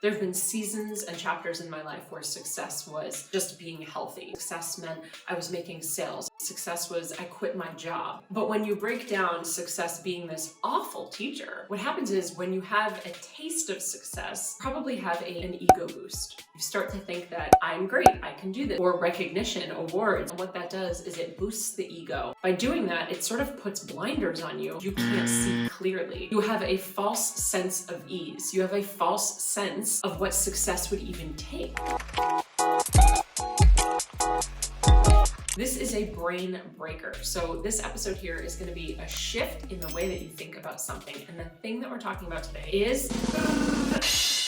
There have been seasons and chapters in my life where success was just being healthy. Success meant I was making sales. Success was I quit my job. But when you break down success being this awful teacher, what happens is when you have a taste of success, probably have an ego boost. You start to think that I'm great, I can do this, or recognition, awards. And what that does is it boosts the ego. By doing that, it sort of puts blinders on you. You can't see clearly. You have a false sense of ease. You have a false sense of what success would even take. This is a brain breaker. So this episode here is going to be a shift in the way that you think about something. And the thing that we're talking about today is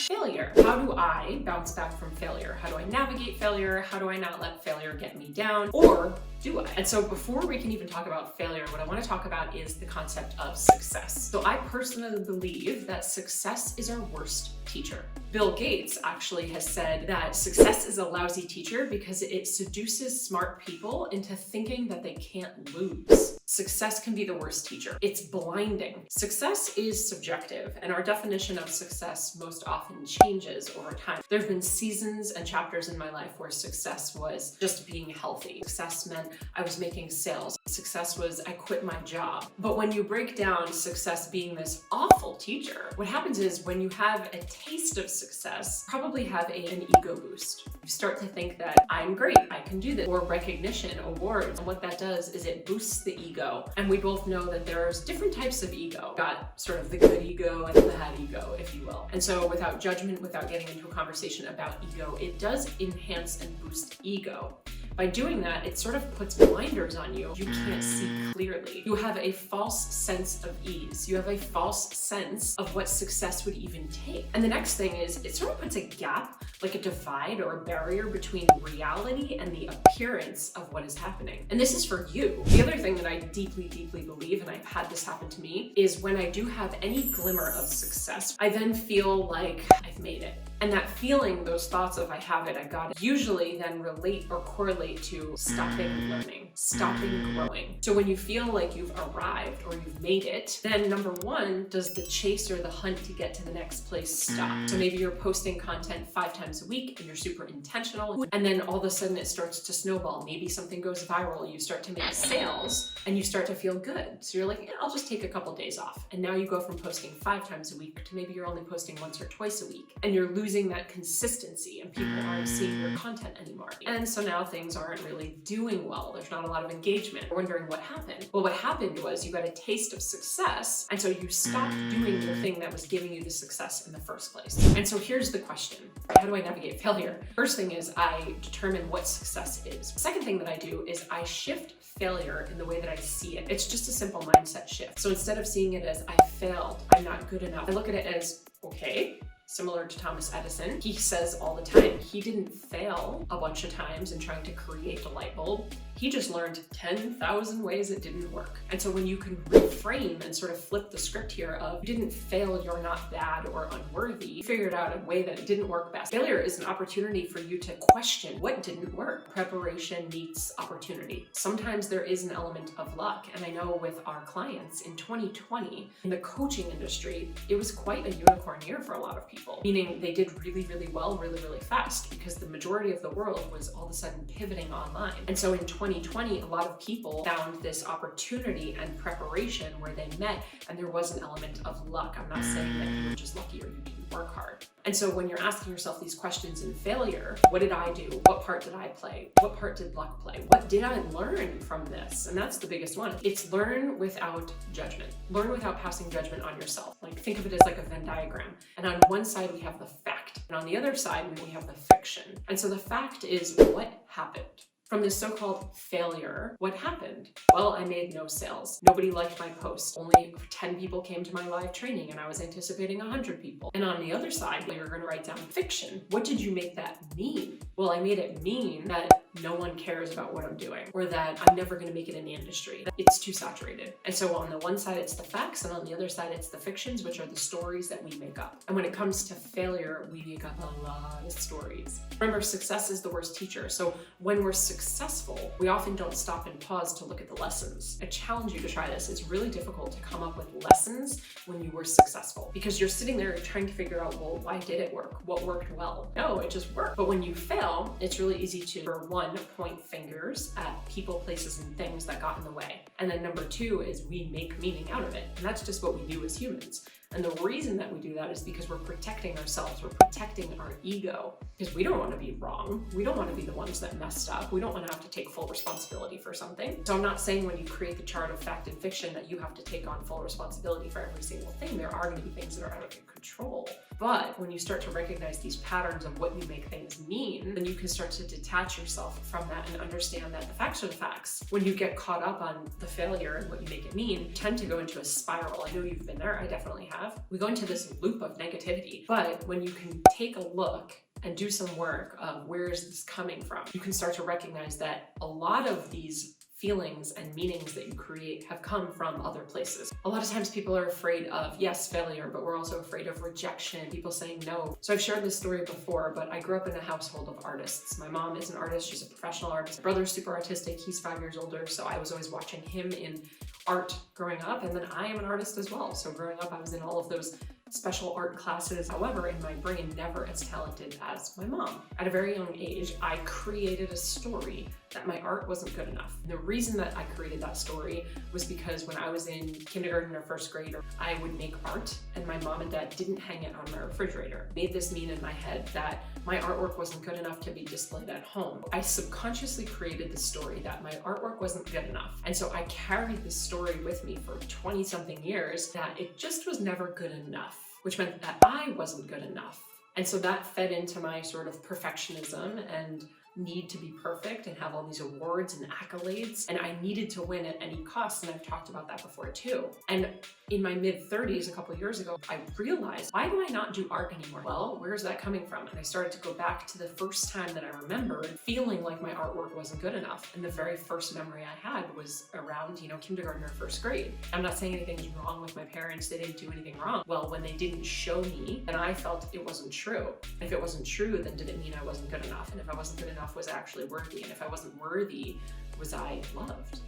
failure. How do I bounce back from failure? How do I navigate failure? How do I not let failure get me down? Or do I? And so before we can even talk about failure, what I want to talk about is the concept of success. So I personally believe that success is our worst teacher. Bill Gates actually has said that success is a lousy teacher because it seduces smart people into thinking that they can't lose. Success can be the worst teacher. It's blinding. Success is subjective, and our definition of success most often changes over time. There have been seasons and chapters in my life where success was just being healthy. Success meant I was making sales. Success was I quit my job. But when you break down success being this awful teacher, what happens is when you have a taste of success, probably have an ego boost. You start to think that I'm great, I can do this, or recognition, awards. And what that does is it boosts the ego. And we both know that there's different types of ego. Got sort of the good ego and the bad ego, if you will. And so without judgment, without getting into a conversation about ego, it does enhance and boost ego. By doing that, it sort of puts blinders on you. You can't see clearly. You have a false sense of ease. You have a false sense of what success would even take. And the next thing is it sort of puts a gap, like a divide or a barrier between reality and the appearance of what is happening. And this is for you. The other thing that I deeply, deeply believe, and I've had this happen to me, is when I do have any glimmer of success, I then feel like I've made it. And that feeling, those thoughts of I have it, I got it, usually then relate or correlate to stopping learning, stopping growing. So when you feel like you've arrived or you've made it, then number one, does the chase or the hunt to get to the next place stop? So maybe you're posting content 5 times a week and you're super intentional, and then all of a sudden it starts to snowball. Maybe something goes viral, you start to make sales and you start to feel good. So you're like, yeah, I'll just take a couple days off. And now you go from posting 5 times a week to maybe you're only posting once or twice a week, and you're losing that consistency and people aren't seeing your content anymore. And so now things aren't really doing well. There's not a lot of engagement. We're wondering what happened. Well, what happened was you got a taste of success, and so you stopped doing the thing that was giving you the success in the first place. And so here's the question. How do I navigate failure? First thing is I determine what success is. Second thing that I do is I shift failure in the way that I see it. It's just a simple mindset shift. So instead of seeing it as I failed, I'm not good enough, I look at it as, okay, similar to Thomas Edison, he says all the time, he didn't fail a bunch of times in trying to create a light bulb. He just learned 10,000 ways it didn't work. And so when you can reframe and sort of flip the script here of you didn't fail, you're not bad or unworthy, you figured out a way that it didn't work best. Failure is an opportunity for you to question what didn't work. Preparation meets opportunity. Sometimes there is an element of luck. And I know with our clients in 2020, in the coaching industry, it was quite a unicorn year for a lot of people, meaning they did really, really well, really, really fast because the majority of the world was all of a sudden pivoting online. And so in 2020, a lot of people found this opportunity and preparation where they met, and there was an element of luck. I'm not saying that you were just lucky or you didn't work hard. And so when you're asking yourself these questions in failure, what did I do? What part did I play? What part did luck play? What did I learn from this? And that's the biggest one. It's learn without judgment. Learn without passing judgment on yourself. Like think of it as like a Venn diagram. And on one side we have the fact, and on the other side we have the fiction. And so the fact is what happened. From this so-called failure, what happened? Well, I made no sales. Nobody liked my post. Only 10 people came to my live training and I was anticipating 100 people. And on the other side, you're going to write down fiction. What did you make that mean? Well, I made it mean that no one cares about what I'm doing, or that I'm never going to make it in the industry. It's too saturated. And so on the one side, it's the facts, and on the other side, it's the fictions, which are the stories that we make up. And when it comes to failure, we make up a lot of stories. Remember, success is the worst teacher. So when we're successful, we often don't stop and pause to look at the lessons. I challenge you to try this. It's really difficult to come up with lessons when you were successful, because you're sitting there trying to figure out, well, why did it work? What worked well? No, it just worked. But when you fail, it's really easy to, for one, point fingers at people, places, and things that got in the way. And then number two is we make meaning out of it. And that's just what we do as humans. And the reason that we do that is because we're protecting ourselves. We're protecting our ego, because we don't want to be wrong. We don't want to be the ones that messed up. We don't want to have to take full responsibility for something. So I'm not saying when you create the chart of fact and fiction that you have to take on full responsibility for every single thing. There are going to be things that are out of your control. But when you start to recognize these patterns of what you make things mean, then you can start to detach yourself from that and understand that the facts are the facts. When you get caught up on the failure and what you make it mean, you tend to go into a spiral. I know you've been there. I definitely have. We go into this loop of negativity. But when you can take a look and do some work of where is this coming from, you can start to recognize that a lot of these feelings and meanings that you create have come from other places. A lot of times people are afraid of, yes, failure, but we're also afraid of rejection, people saying no. So I've shared this story before, but I grew up in a household of artists. My mom is an artist, she's a professional artist. My brother's super artistic, he's 5 years older, so I was always watching him in art growing up, and then I am an artist as well. So growing up, I was in all of those special art classes. However, in my brain, never as talented as my mom. At a very young age, I created a story that my art wasn't good enough. And the reason that I created that story was because when I was in kindergarten or first grade, I would make art and my mom and dad didn't hang it on my refrigerator. It made this mean in my head that my artwork wasn't good enough to be displayed at home. I subconsciously created the story that my artwork wasn't good enough. And so I carried this story with me for 20 something years that it just was never good enough, which meant that I wasn't good enough. And so that fed into my sort of perfectionism and need to be perfect and have all these awards and accolades. And I needed to win at any cost. And I've talked about that before too. And in my mid-30s, a couple of years ago, I realized, why do I not do art anymore? Well, where's that coming from? And I started to go back to the first time that I remembered feeling like my artwork wasn't good enough. And the very first memory I had was around, kindergarten or first grade. I'm not saying anything is wrong with my parents. They didn't do anything wrong. Well, when they didn't show me, then I felt it wasn't true. If it wasn't true, then did it mean I wasn't good enough? And if I wasn't good enough, was I actually worthy? And if I wasn't worthy, was I loved?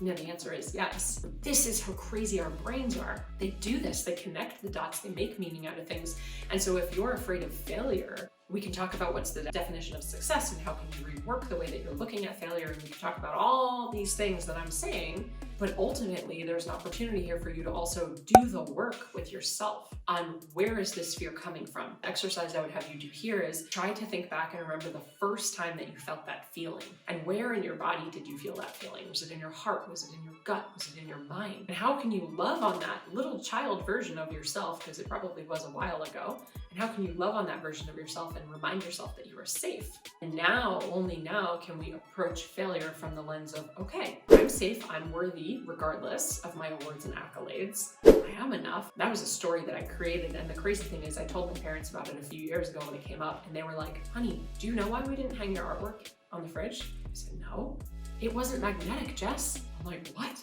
And the answer is yes. This is how crazy our brains are. They do this, they connect the dots, they make meaning out of things. And so if you're afraid of failure, we can talk about what's the definition of success and how can you rework the way that you're looking at failure, and we can talk about all these things that I'm saying, but ultimately there's an opportunity here for you to also do the work with yourself on where is this fear coming from. The exercise I would have you do here is try to think back and remember the first time that you felt that feeling, and where in your body did you feel that feeling? Was it in your heart? Was it in your gut? Was it in your mind? And how can you love on that little child version of yourself, because it probably was a while ago, and how can you love on that version of yourself and remind yourself that you are safe? And now, only now, can we approach failure from the lens of, okay, I'm safe, I'm worthy, regardless of my awards and accolades. I am enough. That was a story that I created, and the crazy thing is I told my parents about it a few years ago when it came up, and they were like, honey, do you know why we didn't hang your artwork on the fridge? I said, no, it wasn't magnetic, Jess. I'm like, what?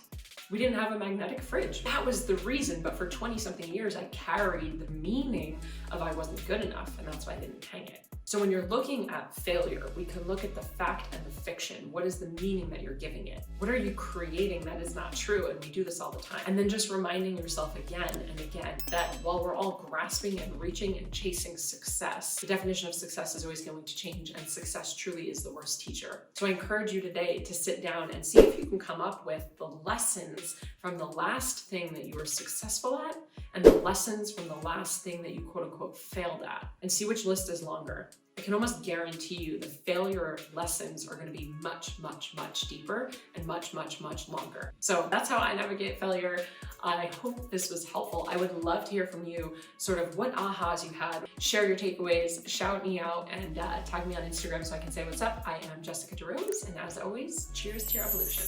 We didn't have a magnetic fridge. That was the reason, but for 20 something years, I carried the meaning of I wasn't good enough, and that's why I didn't hang it. So when you're looking at failure, we can look at the fact and the fiction. What is the meaning that you're giving it? What are you creating that is not true? And we do this all the time. And then just reminding yourself again and again that while we're all grasping and reaching and chasing success, the definition of success is always going to change, and success truly is the worst teacher. So I encourage you today to sit down and see if you can come up with the lessons from the last thing that you were successful at and the lessons from the last thing that you quote unquote failed at, and see which list is longer. I can almost guarantee you the failure lessons are going to be much, much, much deeper and much, much, much longer. So that's how I navigate failure. I hope this was helpful. I would love to hear from you, sort of what ahas you had. Share your takeaways, shout me out, and tag me on Instagram so I can say what's up. I am Jessica DeRose, and as always, cheers to your evolution.